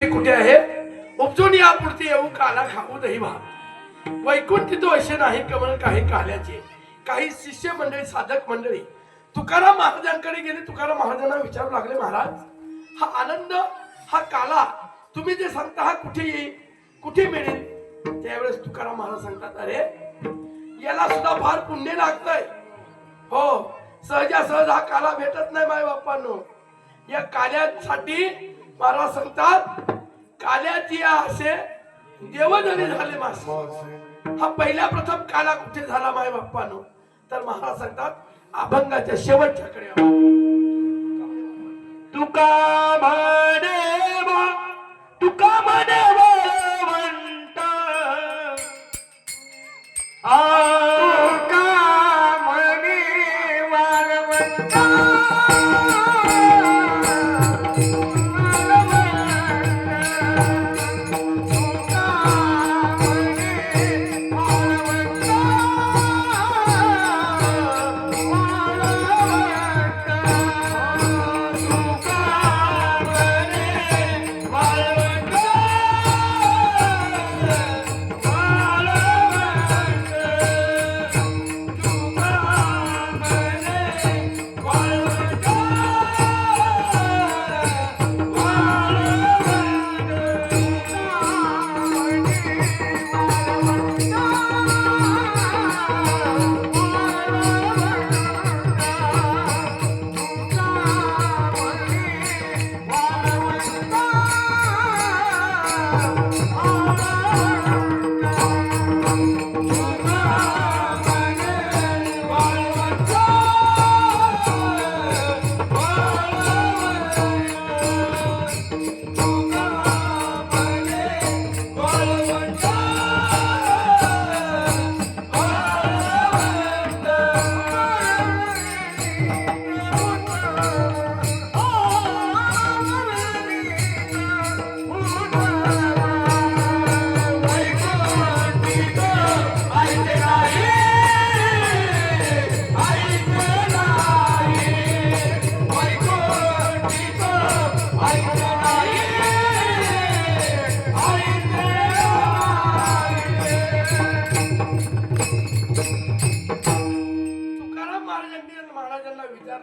कुठे आहे उपजून या पुढती येऊ काला खाऊ दही भात वैकुंठी तो असे नाही कमळ काही काल्याचे काही शिष्य मंडळी साधक मंडळी तुकाराम महाराजांकडे गेले. तुकाराम महाराजांना विचारू लागले, महाराज हा आनंद हा काला तुम्ही जे सांगता हा कुठे येईल कुठे मिळेल? त्यावेळेस तुकाराम महाराज सांगतात, अरे याला सुद्धा फार पुण्य लागतंय. हो, सहजासहज हा काला भेटत नाही माय बाप्पांनो. या काल्यासाठी महाराज सांगतात काल्याची असे देवधनी झाले मासे. हा पहिल्या प्रथम काला कुठे झाला माय बाप्पांनो? तर महाराज सांगतात अभंगाच्या शेवटच्याकडे. तुका म्हणे तुका म्हणे वाळवंट तुका म्हणे वाळवंट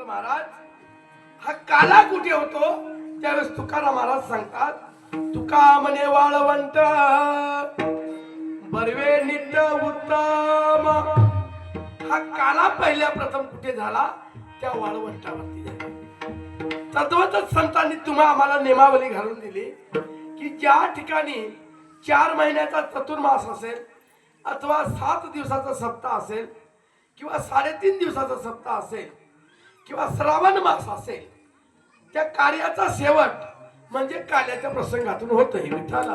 महाराज हा काला कुठे होतो? त्यावेळेस तुकाराम महाराज सांगतात तुका म्हणे वाळवंट बर्वे नित्य उत्तम. हा काला पहिल्या प्रथम कुठे झाला? त्या वाळवंटावरती झाला. तद्वतच संतांनी तुम्हा आम्हाला नियमावली घालून दिली की ज्या ठिकाणी 4 महिन्याचा चतुर्मास असेल अथवा 7 दिवसाचा सप्ताह असेल किंवा 3.5 दिवसाचा सप्ताह असेल किंवा श्रावण मास असेल त्या कार्याचा शेवट म्हणजे काल्याच्या प्रसंगातून होतही. विठ्ठला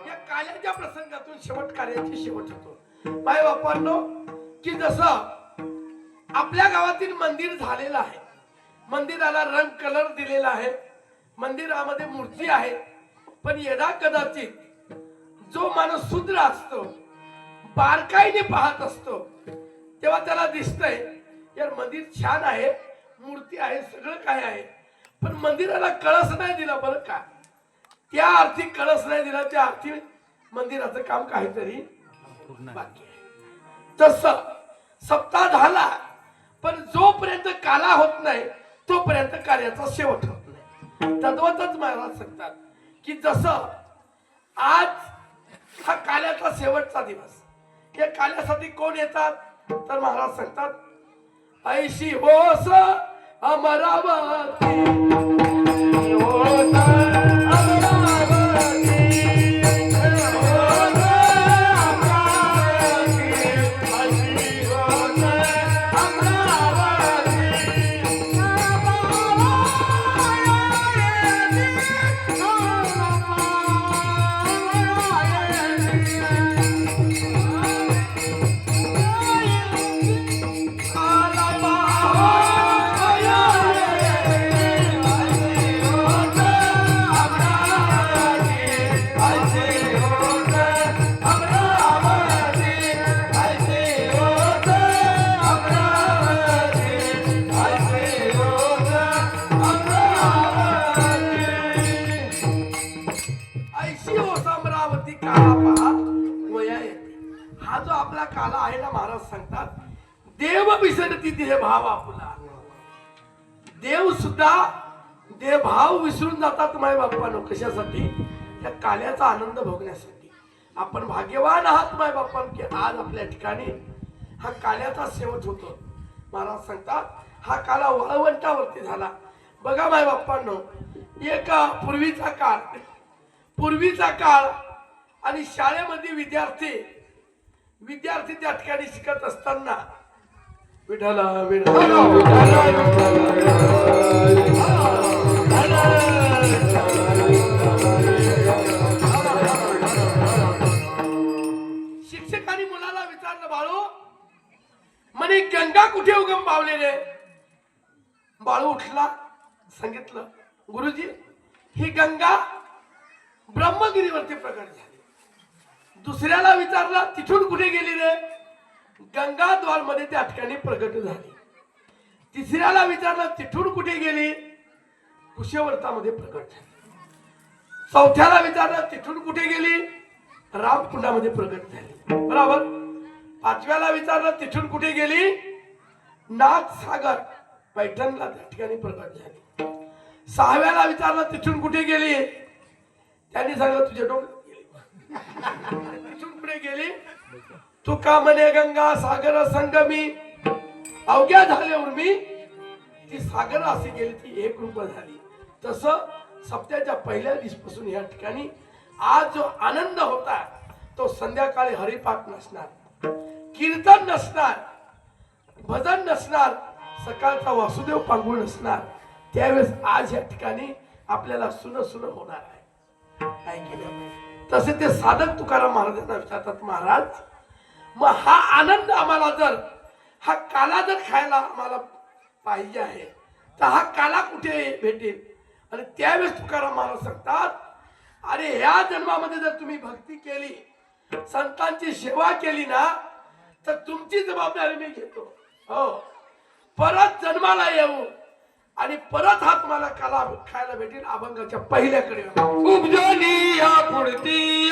या काल्याच्या प्रसंगातून शेवट कार्याची शेवट होतो. माय बापांनो की जसं आपल्या गावातील मंदिर झालेलं आहे, मंदिराला रंग कलर दिलेला आहे, मंदिरामध्ये मूर्ती आहे, पण यदा कदाचित जो माणूस शूद्र असतो बारकाईने पाहत असतो तेव्हा त्याला दिसतंय यार मंदिर छान आहे, मूर्ती आहे, सगळं काय आहे, पण मंदिराला कळस नाही दिला. बरं का, त्या अर्थी कळस नाही दिला, त्या अर्थी मंदिराचं काम काहीतरी बाकी आहे. तसं सप्ताह झाला पण जोपर्यंत काला होत नाही तोपर्यंत कार्याचा शेवट होत नाही. तद्वतच महाराज सांगतात की जसं आज हा काल्याचा शेवटचा दिवस, या काल्यासाठी कोण येतात? तर महाराज सांगतात ऐशी होस अमरावती होस काला आहे ना, महाराज सांगतात देव विसरती देह भाव आपला. देव सुद्धा देह भाव विसरून जातात माय बाप्पानो. कशासाठी? या काल्याचा आनंद भोगण्यासाठी. आपण भाग्यवान आहात माय बाप्पानो की आज आपल्या ठिकाणी हा काल्याचा शेवट होतो. महाराज सांगतात हा काला वाळवंटावरती झाला. बघा माय बाप्पांनो, एक पूर्वीचा काळ आणि शाळेमध्ये विद्यार्थी त्या ठिकाणी शिकत असताना विठाला शिक्षकांनी मुलाला विचारलं, बाळू म्हणे गंगा कुठे उगम पावले रे? बाळू उठला, सांगितलं गुरुजी ही गंगा ब्रह्मगिरीवरती प्रकट झाली. दुसऱ्याला विचारला तिथून कुठे गेली रे? गंगाद्वार मध्ये त्या ठिकाणी प्रकट झाली. तिसऱ्याला विचारलं तिथून कुठे गेली? कुशवर्तामध्ये प्रकट झाली. चौथ्याला विचारलं तिथून कुठे गेली? रामकुंडामध्ये प्रकट झाली. बरोबर. पाचव्याला विचारलं तिथून कुठे गेली? नागसागर पैठणला त्या ठिकाणी प्रकट झाली. सहाव्याला विचारलं तिथून कुठे गेली? त्यांनी सांगितलं तुझ्या डोक्यात गेली. तिथून कुठे गेली? तू का म्हणे गंगा सागर संगमी अवघ्या झाले उर्मी. ती सागर अशी गेली, ती एक रूप झाली. तसं सप्त्याच्या पहिल्या दिवसापासून या ठिकाणी आज जो आनंद होता तो संध्याकाळी हरिपाठ नसणार, कीर्तन नसणार, भजन नसणार, सकाळचा वासुदेव पांगुळ नसणार. त्यावेळेस आज या ठिकाणी आपल्याला सुन होणार आहे. काय केलं? तसे ते साधक तुकाराम महाराजांना विचारतात, महाराज मग हा आनंद आम्हाला जर हा काला जर खायला आम्हाला पाहिजे आहे तर हा काला कुठे भेटेल? आणि त्यावेळेस तुकाराम महाराज सांगतात, अरे ह्या जन्मामध्ये जर तुम्ही भक्ती केली, संतांची सेवा केली ना तर तुमची जबाबदारी मी घेतो. हो, परत जन्माला येऊ आणि परत हा तुम्हाला काला खायला भेटेल. अभंगाच्या पहिल्याकडे उपजनी या पुढती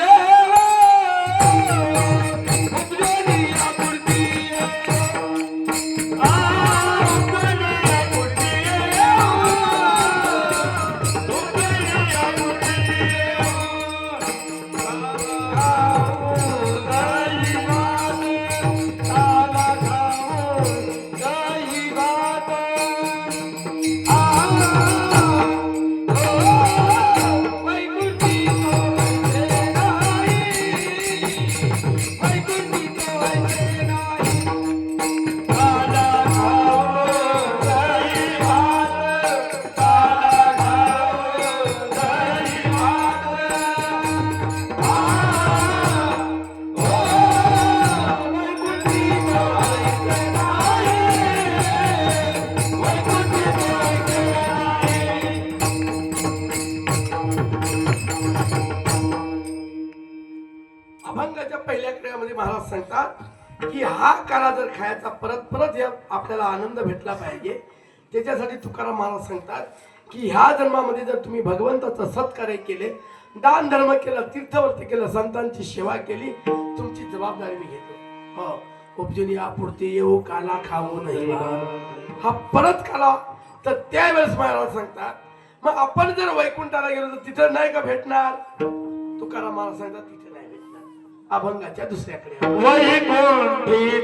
अभंगाच्या पहिल्या क्रमामध्ये महाराज सांगतात की हा काला जर खायचा परत या आपल्याला आनंद भेटला पाहिजे, त्याच्यासाठी तुकाराम महाराज सांगतात की ह्या जन्मामध्ये जर तुम्ही भगवंताचं सत्कार्य केले, दान धर्म केलं, तीर्थवर्ती केलं, संतांची सेवा केली, तुमची जबाबदारी मी घेतो. हो, उपजनी यापुढते येऊ काला खाऊ नाही. हा परत काला. तर त्यावेळेस महाराज सांगतात मग आपण जर वैकुंठाला गेलो तर तिथं नाही का भेटणार? तुकाराम महाराज सांगतात तिथे नाही भेटणार. अभंगाच्या दुसऱ्याकडे वैकुंठी